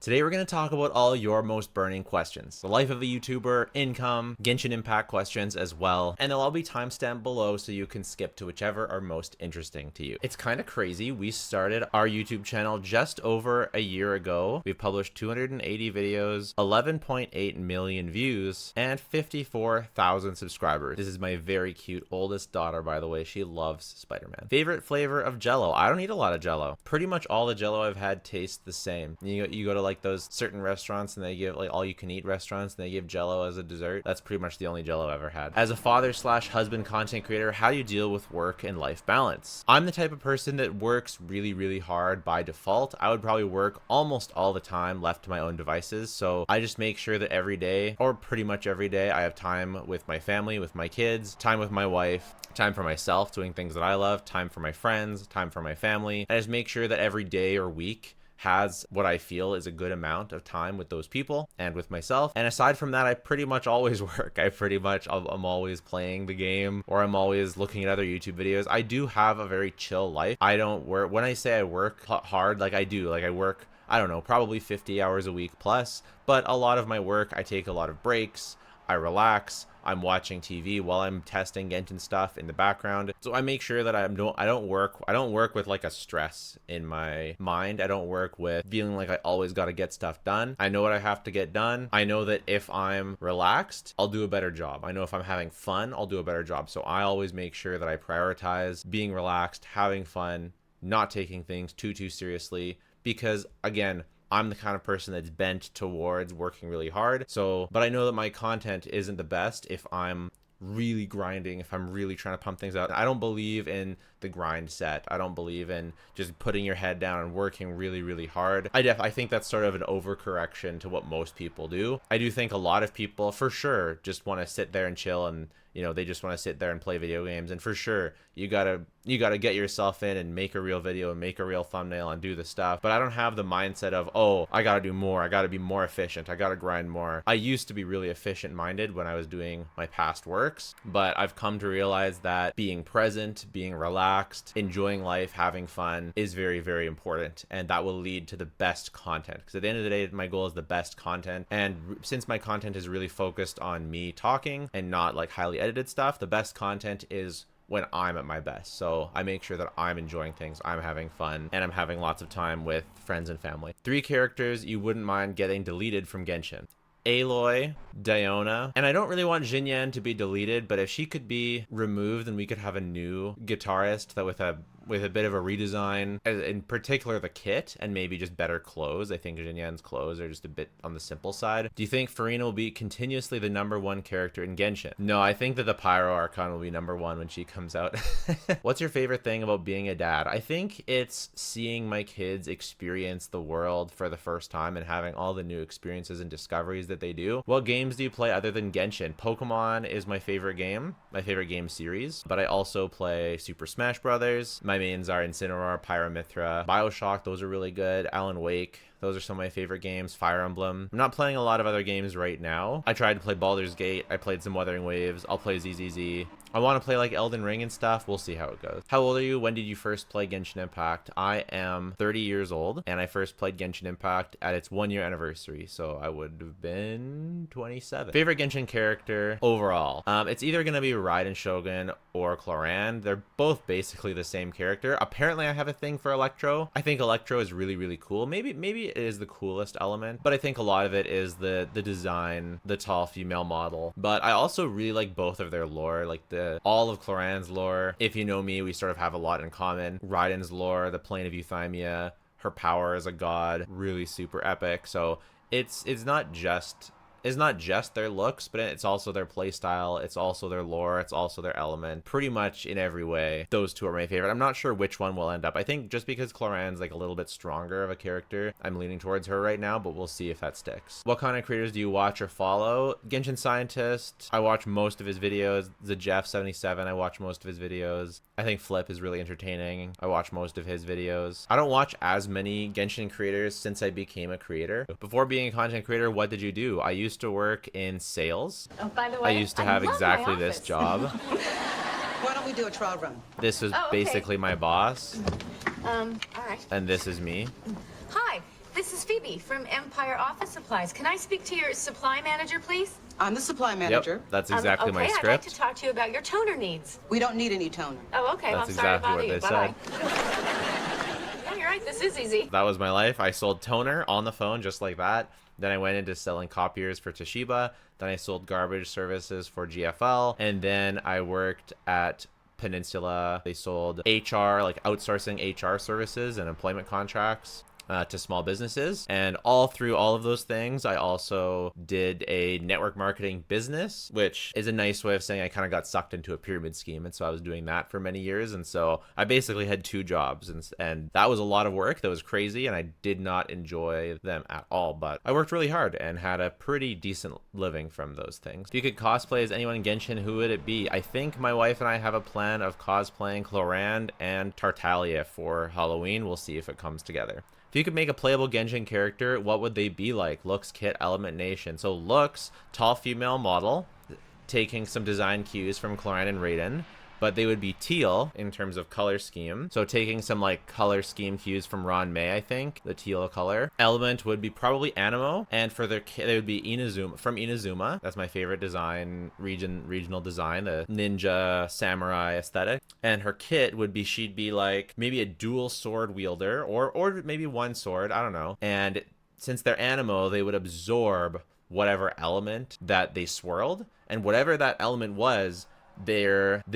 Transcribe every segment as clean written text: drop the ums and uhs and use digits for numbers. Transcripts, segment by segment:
Today we're going to talk about all your most burning questions. The life of a YouTuber, income, Genshin Impact questions as well, and they'll all be timestamped below so you can skip to whichever are most interesting to you. It's kind of crazy. We started our YouTube channel just over a year ago. We've published 280 videos, 11.8 million views, and 54,000 subscribers. This is my very cute oldest daughter, by the way. She loves Spider-Man. Favorite flavor of Jello? I don't eat a lot of Jello. Pretty much all the Jello I've had tastes the same. You go to like those certain restaurants and they give like all you can eat restaurants and they give Jello as a dessert. That's pretty much the only Jello I've ever had. As a father slash husband content creator, how do you deal with work and life balance? I'm the type of person that works really hard by default. I would probably work almost all the time left to my own devices. So I just make sure that every day, or pretty much every day, I have time with my family, with my kids, time with my wife, time for myself doing things that I love, time for my friends, time for my family. I just make sure that every day or week has what I feel is a good amount of time with those people and with myself. And aside from that, I pretty much always work. I'm always playing the game, or I'm always looking at other YouTube videos. I do have a very chill life. I don't work. When I say I work hard, like I do, like I work, I don't know, probably 50 hours a week plus, but a lot of my work, I take a lot of breaks, I relax, I'm watching TV while I'm testing Genshin stuff in the background. So I make sure that I don't work with like a stress in my mind. I don't work with feeling like I always got to get stuff done. I know what I have to get done. I know that if I'm relaxed, I'll do a better job. I know if I'm having fun, I'll do a better job. So I always make sure that I prioritize being relaxed, having fun, not taking things too seriously, because again, I'm the kind of person that's bent towards working really hard. But I know that my content isn't the best if I'm really grinding, if I'm really trying to pump things out. I don't believe in the grind set. I don't believe in just putting your head down and working really hard. I think that's sort of an overcorrection to what most people do. I do think a lot of people for sure just want to sit there and chill, and they just want to sit there and play video games. And for sure, you gotta get yourself in and make a real video and make a real thumbnail and do the stuff. But I don't have the mindset of, oh, I gotta do more, I gotta be more efficient, I gotta grind more. I used to be really efficient minded when I was doing my past works, but I've come to realize that being present, being relaxed, enjoying life, having fun is very important, and that will lead to the best content. Because at the end of the day, my goal is the best content, and since my content is really focused on me talking and not like highly edited stuff, the best content is when I'm at my best. So I make sure that I'm enjoying things, I'm having fun, and I'm having lots of time with friends and family. 3 characters you wouldn't mind getting deleted from Genshin. Aloy, Diona, and I don't really want Xinyan to be deleted, but if she could be removed, then we could have a new guitarist that with a bit of a redesign, in particular the kit, and maybe just better clothes. I think Xinyan's clothes are just a bit on the simple side. Do you think Furina will be continuously the #1 character in Genshin? No, I think that the Pyro Archon will be #1 when she comes out. What's your favorite thing about being a dad? I think it's seeing my kids experience the world for the first time and having all the new experiences and discoveries that they do. What games do you play other than Genshin? Pokemon is my favorite game series, but I also play Super Smash Brothers. My mains are Incineroar, Pyramithra, Bioshock, those are really good. Alan Wake, those are some of my favorite games. Fire Emblem. I'm not playing a lot of other games right now. I tried to play Baldur's Gate. I played some Wuthering Waves. I'll play ZZZ. I want to play like Elden Ring and stuff. We'll see how it goes. How old are you? When did you first play Genshin Impact? I am 30 years old, and I first played Genshin Impact at its 1-year anniversary, so I would have been 27. Favorite Genshin character overall? It's either going to be Raiden Shogun or Cloran. They're both basically the same character. Apparently, I have a thing for Electro. I think Electro is really cool. Maybe it is the coolest element, but I think a lot of it is the design, the tall female model. But I also really like both of their lore, like all of Cloran's lore. If you know me, we sort of have a lot in common. Raiden's lore, the plane of euthymia, her power as a god, really super epic. So it's not just their looks, but it's also their playstyle, it's also their lore, it's also their element. Pretty much in every way, those two are my favorite. I'm not sure which one will end up. I think just because Cloran's like a little bit stronger of a character, I'm leaning towards her right now, but we'll see if that sticks. What kind of creators do you watch or follow? Genshin Scientist, I watch most of his videos. The Jeff77, I watch most of his videos. I think Flip is really entertaining. I watch most of his videos. I don't watch as many Genshin creators since I became a creator. Before being a content creator, what did you do? I used to work in sales. Oh, by the way, I used to have exactly this job. Why don't we do a trial run? This was basically my boss. All right. And this is me. Hi, this is Phoebe from Empire Office Supplies. Can I speak to your supply manager, please? I'm the supply manager. Yep, that's exactly my Okay, script. I'd like to talk to you about your toner needs. We don't need any toner. Oh, okay. Well, That's I'm sorry exactly to what bother they you. Bye-bye. Yeah, you're right. This is easy. That was my life. I sold toner on the phone just like that. Then I went into selling copiers for Toshiba. Then I sold garbage services for GFL. And then I worked at Peninsula. They sold HR, like outsourcing HR services and employment contracts to small businesses. And all through all of those things, I also did a network marketing business, which is a nice way of saying I kind of got sucked into a pyramid scheme. And so I was doing that for many years. And so I basically had 2 jobs, and that was a lot of work. That was crazy. And I did not enjoy them at all, but I worked really hard and had a pretty decent living from those things. If you could cosplay as anyone in Genshin, who would it be? I think my wife and I have a plan of cosplaying Clorand and Tartaglia for Halloween. We'll see if it comes together. If you could make a playable Genshin character, what would they be like? Looks, kit, element, nation. So looks, tall female model, taking some design cues from Clorand and Raiden, but they would be teal in terms of color scheme. So taking some like color scheme cues from Ron May, I think, the teal color. Element would be probably Anemo, and for their kit, they would be Inazuma, from Inazuma. That's my favorite design, regional design, the ninja samurai aesthetic. And her kit would be, she'd be like maybe a dual sword wielder, or maybe one sword, I don't know. And since they're Anemo, they would absorb whatever element that they swirled, and whatever that element was, they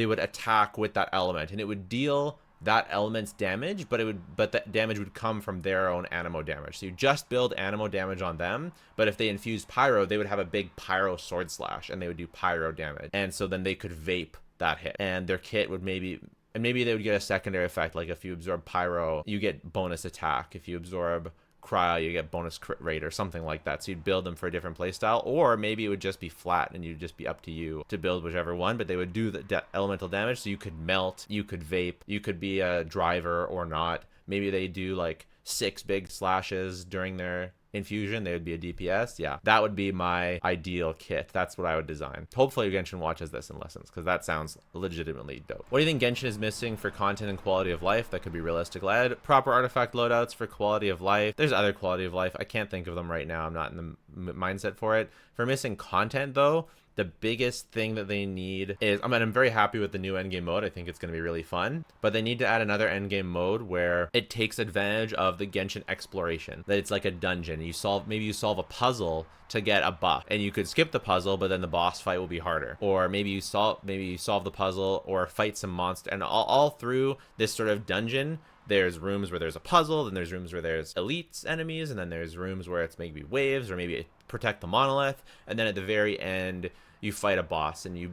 would attack with that element, and it would deal that element's damage, but that damage would come from their own Anemo damage. So you just build Anemo damage on them, but if they infused pyro, they would have a big pyro sword slash, and they would do pyro damage, and so then they could vape that hit, and their kit would maybe they would get a secondary effect, like if you absorb pyro, you get bonus attack. If you absorb cryo, you get bonus crit rate or something like that. So you'd build them for a different playstyle, or maybe it would just be flat and you'd just be up to you to build whichever one, but they would do the elemental damage. So you could melt, you could vape, you could be a driver or not. Maybe they do like 6 big slashes during their infusion, they would be a DPS. Yeah, that would be my ideal kit. That's what I would design. Hopefully Genshin watches this and listens, because that sounds legitimately dope. What do you think Genshin is missing for content and quality of life that could be realistic led? Proper artifact loadouts for quality of life. There's other quality of life. I can't think of them right now. I'm not in the mindset for it. For missing content though, the biggest thing that they need is, I'm very happy with the new endgame mode. I think it's going to be really fun, but they need to add another endgame mode where it takes advantage of the Genshin exploration, that it's like a dungeon. Maybe you solve a puzzle to get a buff, and you could skip the puzzle, but then the boss fight will be harder. Or maybe you solve the puzzle or fight some monster, and all through this sort of dungeon, there's rooms where there's a puzzle, then there's rooms where there's elites enemies, and then there's rooms where it's maybe waves, or maybe protect the monolith, and then at the very end you fight a boss, and you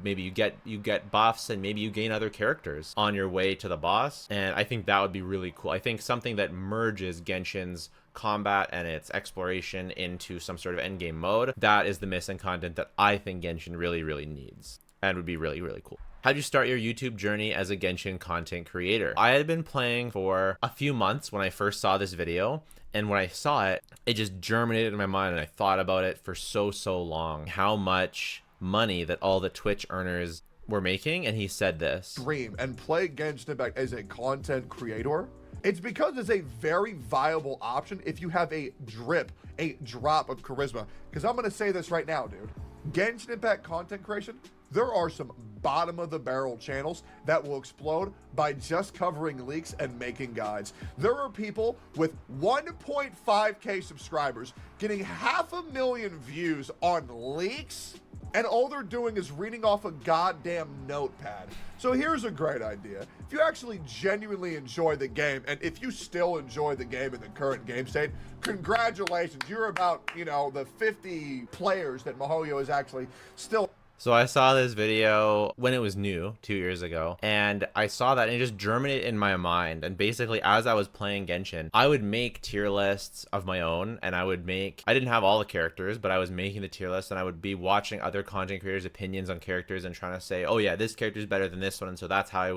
get buffs, and maybe you gain other characters on your way to the boss. And I think that would be really cool. I think something that merges Genshin's combat and its exploration into some sort of endgame mode, that is the missing content that I think Genshin really, really needs, and would be really, really cool. How'd you start your YouTube journey as a Genshin content creator? I had been playing for a few months when I first saw this video, and when I saw it, it just germinated in my mind, and I thought about it for so long, how much money that all the Twitch earners were making. And he said this: stream and play Genshin Impact as a content creator. It's because it's a very viable option if you have a drop of charisma. Because I'm going to say this right now, dude. Genshin Impact content creation, there are some bottom of the barrel channels that will explode by just covering leaks and making guides. There are people with 1.5k subscribers getting 500,000 views on leaks, and all they're doing is reading off a goddamn notepad. So here's a great idea. If you actually genuinely enjoy the game, and if you still enjoy the game in the current game state, congratulations. You're about, the 50 players that MiHoYo is actually still. So I saw this video when it was new 2 years ago, and I saw that and it just germinated in my mind. And basically, as I was playing Genshin, I would make tier lists of my own, and I didn't have all the characters, but I was making the tier list, and I would be watching other content creators' opinions on characters and trying to say, oh yeah, this character is better than this one. And so that's how I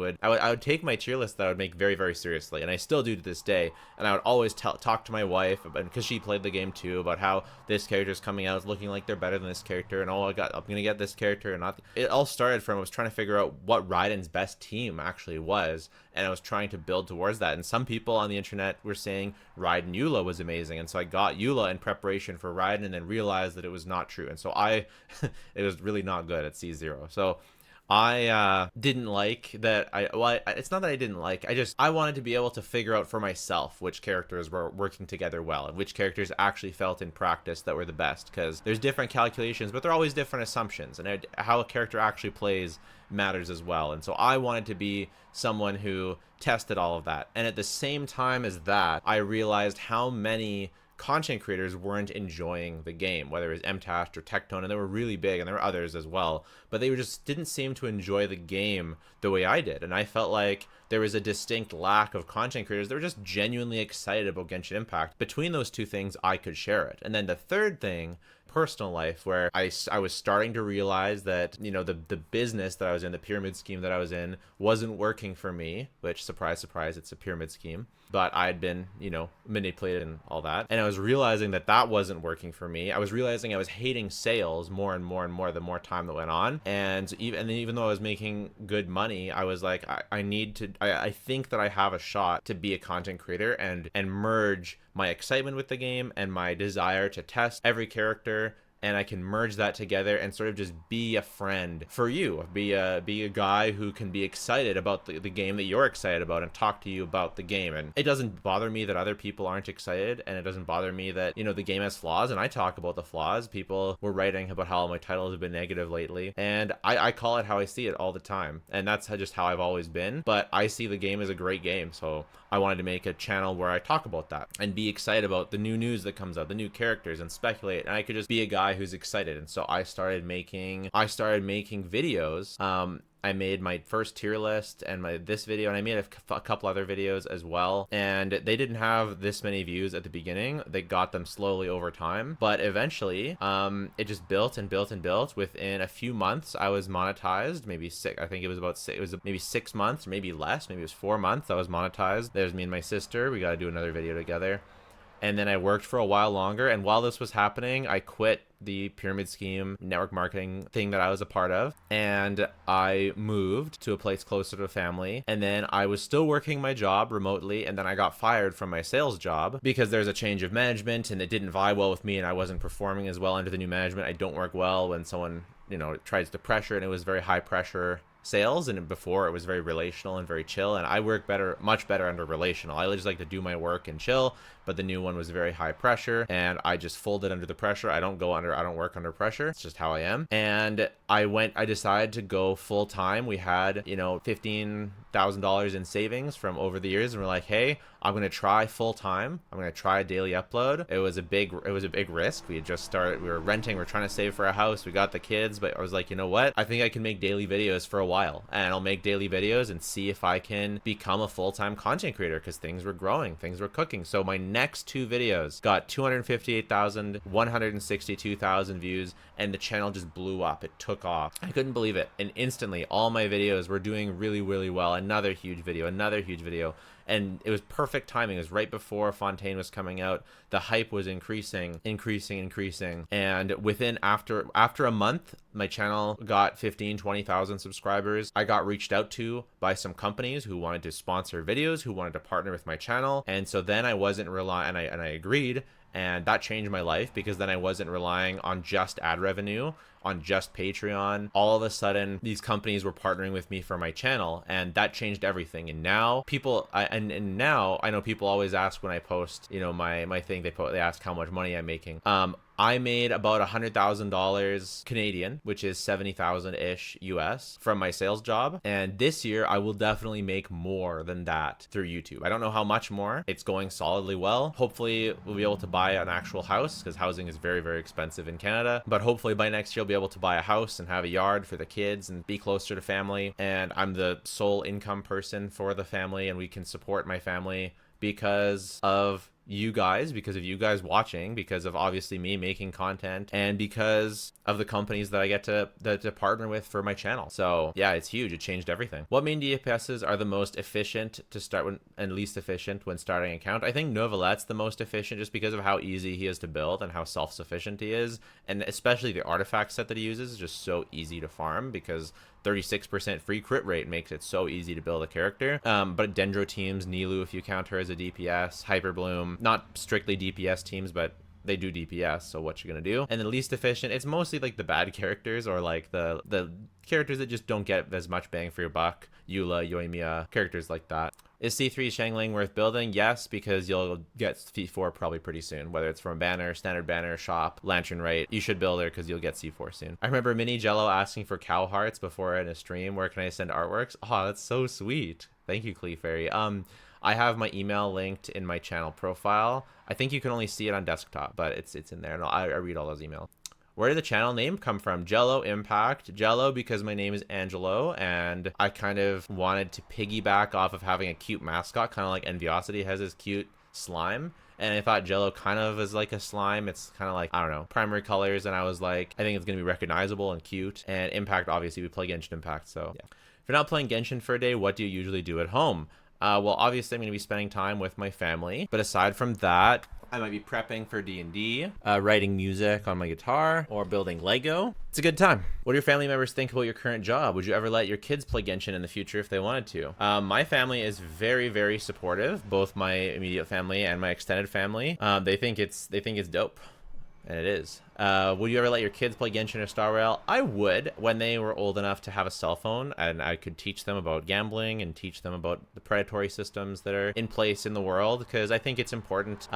would take my tier list that I would make very, very seriously, and I still do to this day. And I would always talk to my wife, because she played the game too, about how this character is coming out looking like they're better than this character, and I'm gonna get this character character or not. It all started from I was trying to figure out what Raiden's best team actually was, and I was trying to build towards that. And some people on the internet were saying Raiden Eula was amazing, and so I got Eula in preparation for Raiden, and then realized that it was not true, and so it was really not good at C0. So I didn't like that. It's not that I didn't like. I wanted to be able to figure out for myself which characters were working together well and which characters actually felt in practice that were the best, because there's different calculations, but they're always different assumptions, and how a character actually plays matters as well. And so I wanted to be someone who tested all of that. And at the same time as that, I realized how many content creators weren't enjoying the game, whether it was MTash or Tectone, and they were really big, and there were others as well, but they just didn't seem to enjoy the game the way I did. And I felt like there was a distinct lack of content creators that were just genuinely excited about Genshin Impact. Between those two things, I could share it. And then the third thing, personal life, where I was starting to realize that, you know, the business that I was in, the pyramid scheme that I was in, wasn't working for me, which, surprise, surprise, it's a pyramid scheme. But I had been, you know, manipulated and all that. And I was realizing that that wasn't working for me. I was realizing I was hating sales more and more and more the more time that went on. And even though I was making good money, I was like, I think that I have a shot to be a content creator and merge my excitement with the game and my desire to test every character, and I can merge that together and sort of just be a friend for you, be a guy who can be excited about the game that you're excited about and talk to you about the game. And it doesn't bother me that other people aren't excited, and it doesn't bother me that, you know, the game has flaws, and I talk about the flaws. People were writing about how my titles have been negative lately, and I call it how I see it all the time, and that's just how I've always been. But I see the game as a great game, so I wanted to make a channel where I talk about that and be excited about the new news that comes out, the new characters, and speculate. And I could just be a guy who's excited. And so I started making videos. I made my first tier list and this video, and I made a couple other videos as well. And they didn't have this many views at the beginning. They got them slowly over time, but eventually, it just built and built and built. Within a few months, I was monetized. Maybe six. I think it was maybe 6 months, or maybe less. Maybe it was 4 months. I was monetized. There's me and my sister. We got to do another video together. And then I worked for a while longer. And while this was happening, I quit the pyramid scheme network marketing thing that I was a part of, and I moved to a place closer to family. And then I was still working my job remotely, and then I got fired from my sales job because there's a change of management and it didn't vibe well with me, and I wasn't performing as well under the new management. I don't work well when someone, you know, tries to pressure, and it was very high pressure sales, and before it was very relational and very chill, and I work much better under relational. I just like to do my work and chill, but the new one was very high pressure, and I just folded under the pressure. I don't work under pressure. It's just how I am. And I decided to go full time. We had, you know, $15,000 in savings from over the years, and we're like, hey, I'm going to try full time. I'm going to try a daily upload. It was a big risk. We had just started, we were renting, we're trying to save for a house. We got the kids, but I was like, you know what? I think I can make daily videos for a while, and I'll make daily videos and see if I can become a full-time content creator, because things were growing, things were cooking. So my next 2 videos got 258,000, 162,000 views, and the channel just blew up. It took off. I couldn't believe it. And instantly all my videos were doing really, really well. Another huge video. And it was perfect timing. It was right before Fontaine was coming out. The hype was increasing. And after a month, my channel got 20,000 subscribers. I got reached out to by some companies who wanted to sponsor videos, who wanted to partner with my channel. And so then I wasn't relying, and I agreed. And that changed my life, because then I wasn't relying on just ad revenue, on just Patreon. All of a sudden, these companies were partnering with me for my channel, and that changed everything. And now now I know people always ask when I post, you know, my thing, they ask how much money I'm making. I made about $100,000 Canadian, which is 70,000-ish US, from my sales job. And this year I will definitely make more than that through YouTube. I don't know how much more. It's going solidly well. Hopefully we'll be able to buy an actual house, because housing is very, very expensive in Canada. But hopefully by next year I'll be able to buy a house and have a yard for the kids and be closer to family. And I'm the sole income person for the family, and we can support my family because of you guys, because of you guys watching, because of obviously me making content, and because of the companies that I get to partner with for my channel. So yeah, it's huge. It changed everything. What main DPSs are the most efficient to start and least efficient when starting an account? I think Novelette's the most efficient just because of how easy he is to build and how self-sufficient he is, and especially the artifact set that he uses is just so easy to farm because 36% free crit rate makes it so easy to build a character. But Dendro teams, Nilou, if you count her as a DPS, Hyperbloom, not strictly DPS teams, but they do DPS, so what you're gonna do. And the least efficient, it's mostly like the bad characters or like the characters that just don't get as much bang for your buck. Eula, yoimiya, characters like that. Is C3 Xiangling worth building? Yes, because you'll get C4 probably pretty soon, whether it's from a banner, standard banner, shop, lantern rite. You should build her because you'll get C4 soon. I remember Mini Jello asking for cow hearts before in a stream. Where can I send artworks? Oh, that's so sweet. Thank you, Clefairy. I have my email linked in my channel profile. I think you can only see it on desktop, but it's in there, and I read all those emails. Where did the channel name come from? Jello Impact. Jello because my name is Angelo, and I kind of wanted to piggyback off of having a cute mascot, kind of like Enviosity has his cute slime. And I thought Jello kind of is like a slime. It's kind of like, I don't know, primary colors. And I was like, I think it's going to be recognizable and cute. And Impact, obviously, we play Genshin Impact. So yeah. If you're not playing Genshin for a day, what do you usually do at home? Well, obviously, I'm going to be spending time with my family. But aside from that, I might be prepping for D&D, writing music on my guitar, or building Lego. It's a good time. What do your family members think about your current job? Would you ever let your kids play Genshin in the future if they wanted to? My family is very, very supportive, both my immediate family and my extended family. They think it's dope. And it is. Would you ever let your kids play Genshin or Star Rail? I would, when they were old enough to have a cell phone, and I could teach them about gambling and teach them about the predatory systems that are in place in the world, because I think it's important.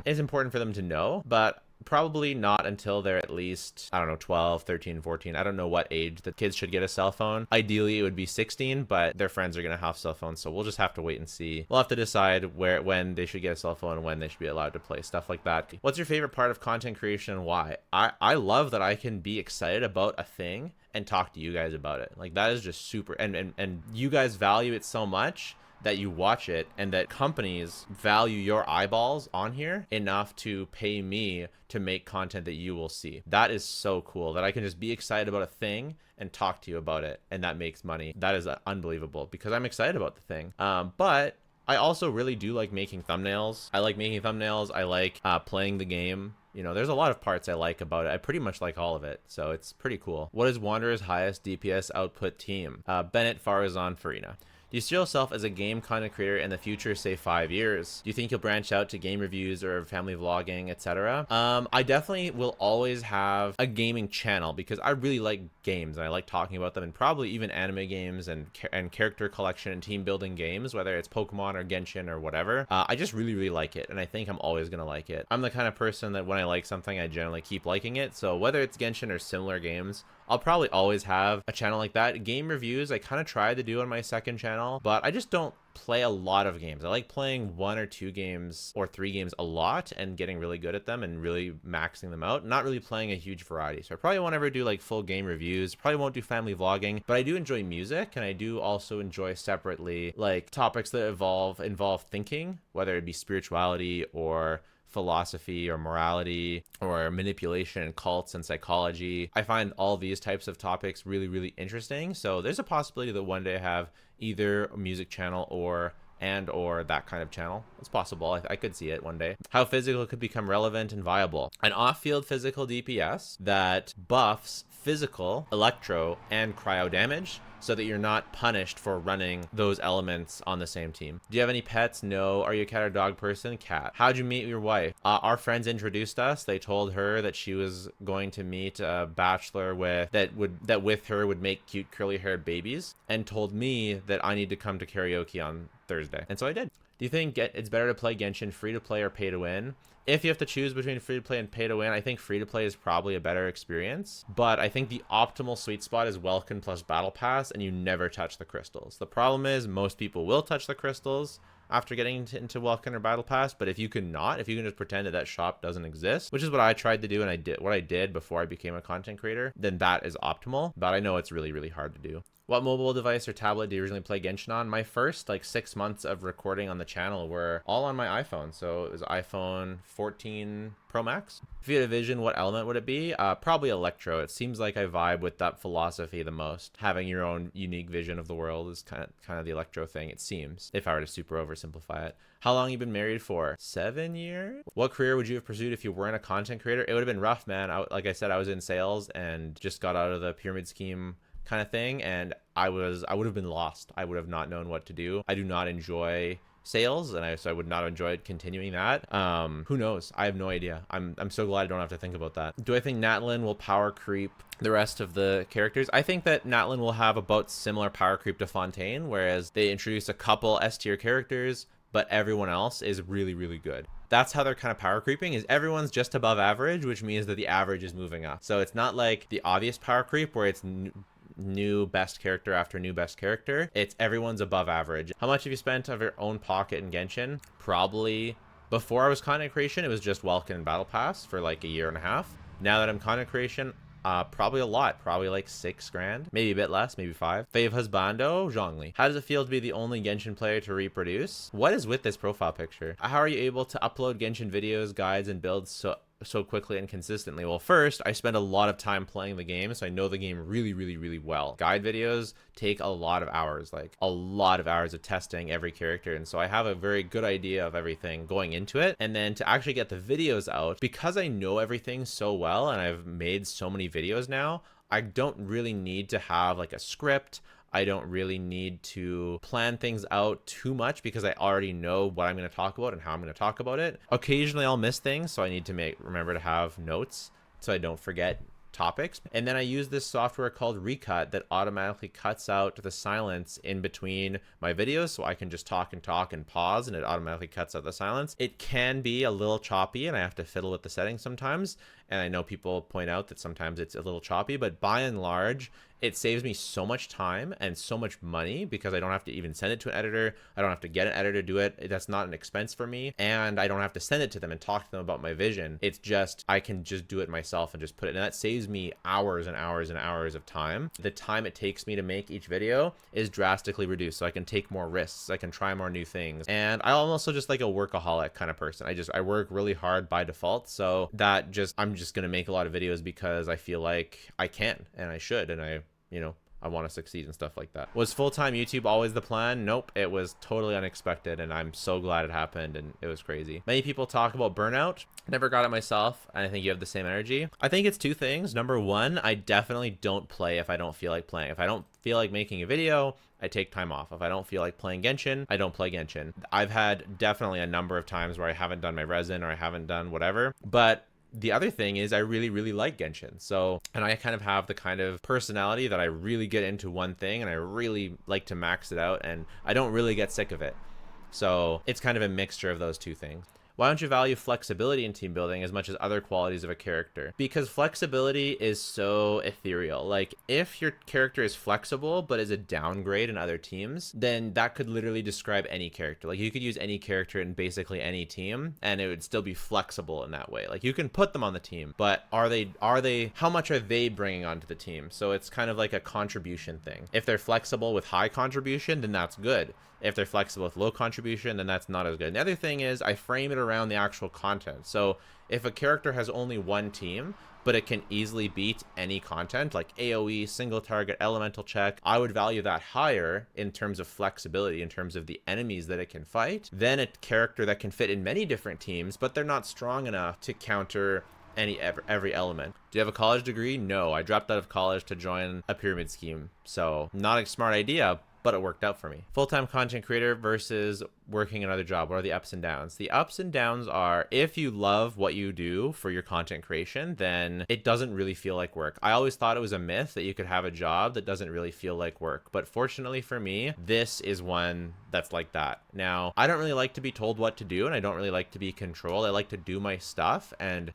It's important for them to know, but probably not until they're at least, I don't know, 12, 13, 14. I don't know what age the kids should get a cell phone. Ideally, it would be 16, but their friends are going to have cell phones, so we'll just have to wait and see. We'll have to decide when they should get a cell phone and when they should be allowed to play, stuff like that. What's your favorite part of content creation and why? I love that I can be excited about a thing and talk to you guys about it. Like, that is just super, and you guys value it so much that you watch it, and that companies value your eyeballs on here enough to pay me to make content that you will see. That is so cool that I can just be excited about a thing and talk to you about it, and that makes money. That is unbelievable because I'm excited about the thing. But I also really do like making thumbnails. I like making thumbnails. I like playing the game. You know, there's a lot of parts I like about it. I pretty much like all of it, so it's pretty cool. What is Wanderer's highest DPS output team? Bennett, Farazan, Furina. Do you see yourself as a game content creator in the future, say 5 years? Do you think you'll branch out to game reviews or family vlogging, etc.? I definitely will always have a gaming channel because I really like games and I like talking about them, and probably even anime games and character collection and team building games, whether it's Pokemon or Genshin or whatever. I just really, really like it, and I think I'm always gonna like it. I'm the kind of person that when I like something, I generally keep liking it. So whether it's Genshin or similar games, I'll probably always have a channel like that. Game reviews, I kind of tried to do on my second channel, but I just don't play a lot of games. I like playing 1 or 2 games or 3 games a lot and getting really good at them and really maxing them out, not really playing a huge variety. So I probably won't ever do like full game reviews, probably won't do family vlogging, but I do enjoy music, and I do also enjoy separately like topics that involve thinking, whether it be spirituality or philosophy or morality or manipulation and cults and psychology. I find all these types of topics really, really interesting. So there's a possibility that one day I have either a music channel or that kind of channel. It's possible. I could see it one day. How physical could become relevant and viable? An off-field physical DPS that buffs physical, electro, and cryo damage, so that you're not punished for running those elements on the same team. Do you have any pets? No. Are you a cat or dog person? Cat. How'd you meet your wife? Our friends introduced us. They told her that she was going to meet a bachelor that with her would make cute curly haired babies, and told me that I need to come to karaoke on Thursday. And so I did. Do you think it's better to play Genshin free to play or pay to win? If you have to choose between free to play and pay to win, I think free to play is probably a better experience. But I think the optimal sweet spot is Welkin plus Battle Pass, and you never touch the crystals. The problem is most people will touch the crystals after getting into Welkin or Battle Pass, but if you can just pretend that shop doesn't exist, which is what I tried to do, and what I did before I became a content creator, then that is optimal. But I know it's really, really hard to do. What mobile device or tablet do you originally play Genshin on? My first like 6 months of recording on the channel were all on my iPhone. So it was iPhone 14 Pro Max. If you had a vision, what element would it be? Probably electro. It seems like I vibe with that philosophy the most. Having your own unique vision of the world is kind of the electro thing, it seems, if I were to super oversimplify it. How long you been married for? 7 years? What career would you have pursued if you weren't a content creator? It would have been rough, man. Like I said, I was in sales and just got out of the pyramid scheme kind of thing, and I would have been lost. I would have not known what to do. I do not enjoy sales, and so I would not enjoy continuing that. Who knows? I have no idea. I'm so glad I don't have to think about that. Do I think Natlan will power creep the rest of the characters? I think that Natlan will have about similar power creep to Fontaine, whereas they introduce a couple S tier characters, but everyone else is really, really good. That's how they're kind of power creeping, is everyone's just above average, which means that the average is moving up. So it's not like the obvious power creep where it's new best character after new best character. It's everyone's above average. How much have you spent of your own pocket in Genshin? Probably, before I was content creation, it was just Welkin and Battle Pass for like a year and a half. Now that I'm content creation, probably a lot, probably like 6 grand, maybe a bit less, maybe 5. Fave husbando Zhongli. How does it feel to be the only Genshin player to reproduce? What is with this profile picture? How are you able to upload Genshin videos, guides, and builds so quickly and consistently? Well, first, I spend a lot of time playing the game, so I know the game really, really, really well. Guide videos take a lot of hours, like a lot of hours of testing every character, and so I have a very good idea of everything going into it. And then to actually get the videos out, because I know everything so well and I've made so many videos now, I don't really need to have like a script. I don't really need to plan things out too much because I already know what I'm going to talk about and how I'm going to talk about it. Occasionally I'll miss things, so I need to remember to have notes so I don't forget topics. And then I use this software called Recut that automatically cuts out the silence in between my videos, so I can just talk and pause, and it automatically cuts out the silence. It can be a little choppy and I have to fiddle with the settings sometimes, and I know people point out that sometimes it's a little choppy, but by and large it saves me so much time and so much money because I don't have to even send it to an editor. I don't have to get an editor to do it. That's not an expense for me. And I don't have to send it to them and talk to them about my vision. It's just, I can just do it myself and just put it. And that saves me hours and hours and hours of time. The time it takes me to make each video is drastically reduced. So I can take more risks. I can try more new things. And I'm also just like a workaholic kind of person. I work really hard by default. So that I'm just going to make a lot of videos because I feel like I can and I should. And I want to succeed and stuff like that. Was full-time YouTube always the plan? Nope. It was totally unexpected, and I'm so glad it happened, and it was crazy. Many people talk about burnout. Never got it myself, and I think you have the same energy. I think it's 2 things. Number 1, I definitely don't play if I don't feel like playing. If I don't feel like making a video, I take time off. If I don't feel like playing Genshin, I don't play Genshin. I've had definitely a number of times where I haven't done my resin or I haven't done whatever, but the other thing is I really, really like Genshin. So, and I kind of have the kind of personality that I really get into one thing and I really like to max it out, and I don't really get sick of it. So it's kind of a mixture of those 2 things. Why don't you value flexibility in team building as much as other qualities of a character? Because flexibility is so ethereal. Like, if your character is flexible but is a downgrade in other teams, then that could literally describe any character. Like, you could use any character in basically any team and it would still be flexible in that way. Like, you can put them on the team, but how much are they bringing onto the team? So it's kind of like a contribution thing. If they're flexible with high contribution, then that's good. If they're flexible with low contribution, then that's not as good. And the other thing is I frame it around the actual content. So if a character has only one team, but it can easily beat any content like AoE, single target, elemental check, I would value that higher in terms of flexibility, in terms of the enemies that it can fight, than a character that can fit in many different teams, but they're not strong enough to counter every element. Do you have a college degree? No, I dropped out of college to join a pyramid scheme. So not a smart idea, but it worked out for me. Full-time content creator versus working another job. What are the ups and downs? The ups and downs are, if you love what you do for your content creation, then it doesn't really feel like work. I always thought it was a myth that you could have a job that doesn't really feel like work. But fortunately for me, this is one that's like that. Now, I don't really like to be told what to do, and I don't really like to be controlled. I like to do my stuff and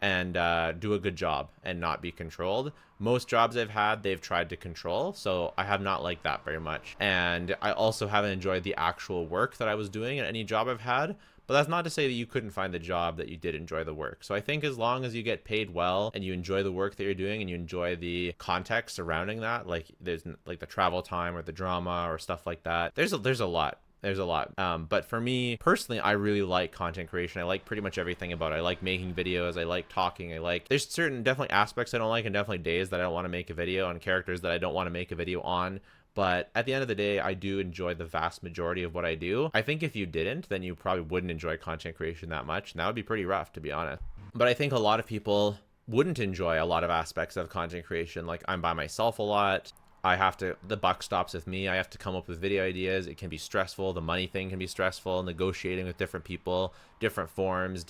do a good job and not be controlled. Most jobs I've had, they've tried to control, so I have not liked that very much. And I also haven't enjoyed the actual work that I was doing at any job I've had, but that's not to say that you couldn't find the job that you did enjoy the work. So I think as long as you get paid well and you enjoy the work that you're doing and you enjoy the context surrounding that, like there's like the travel time or the drama or stuff like that, there's a lot. There's a lot. But for me personally, I really like content creation. I like pretty much everything about it. I like making videos. I like talking. There's certain definitely aspects I don't like, and definitely days that I don't want to make a video on, characters that I don't want to make a video on. But at the end of the day, I do enjoy the vast majority of what I do. I think if you didn't, then you probably wouldn't enjoy content creation that much. And that would be pretty rough, to be honest. But I think a lot of people wouldn't enjoy a lot of aspects of content creation. Like, I'm by myself a lot. The buck stops with me. I have to come up with video ideas. It can be stressful. The money thing can be stressful. Negotiating with different people, different forms,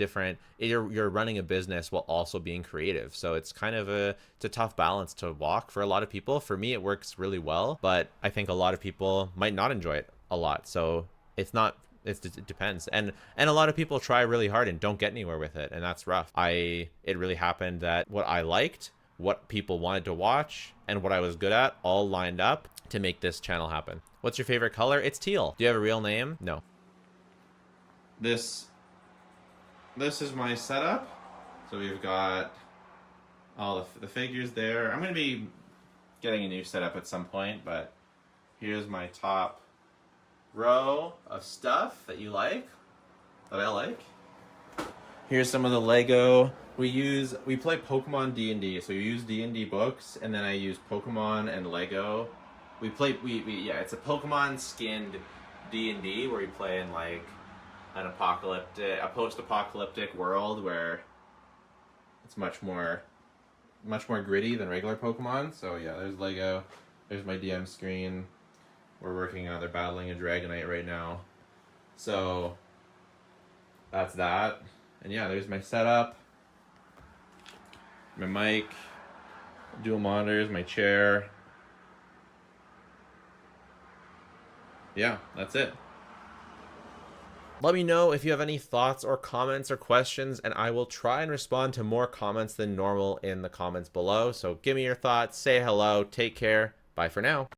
you're running a business while also being creative. So it's kind of it's a tough balance to walk for a lot of people. For me, it works really well, but I think a lot of people might not enjoy it a lot. So it depends. And a lot of people try really hard and don't get anywhere with it. And that's rough. It really happened that what I liked, what people wanted to watch, and what I was good at all lined up to make this channel happen. What's your favorite color? It's teal. Do you have a real name? No. This is my setup. So we've got all the figures there. I'm going to be getting a new setup at some point, but here's my top row of stuff that I like. Here's some of the Lego. We play Pokemon D&D, so we use D&D books, and then I use Pokemon and Lego. It's a Pokemon skinned D&D where we play in like a post-apocalyptic world where it's much more gritty than regular Pokemon. So yeah, there's Lego. There's my DM screen. We're working on, they're battling a Dragonite right now. So that's that. And yeah, there's my setup. My mic, dual monitors, my chair. Yeah, that's it. Let me know if you have any thoughts or comments or questions, and I will try and respond to more comments than normal in the comments below. So give me your thoughts, say hello, take care, bye for now.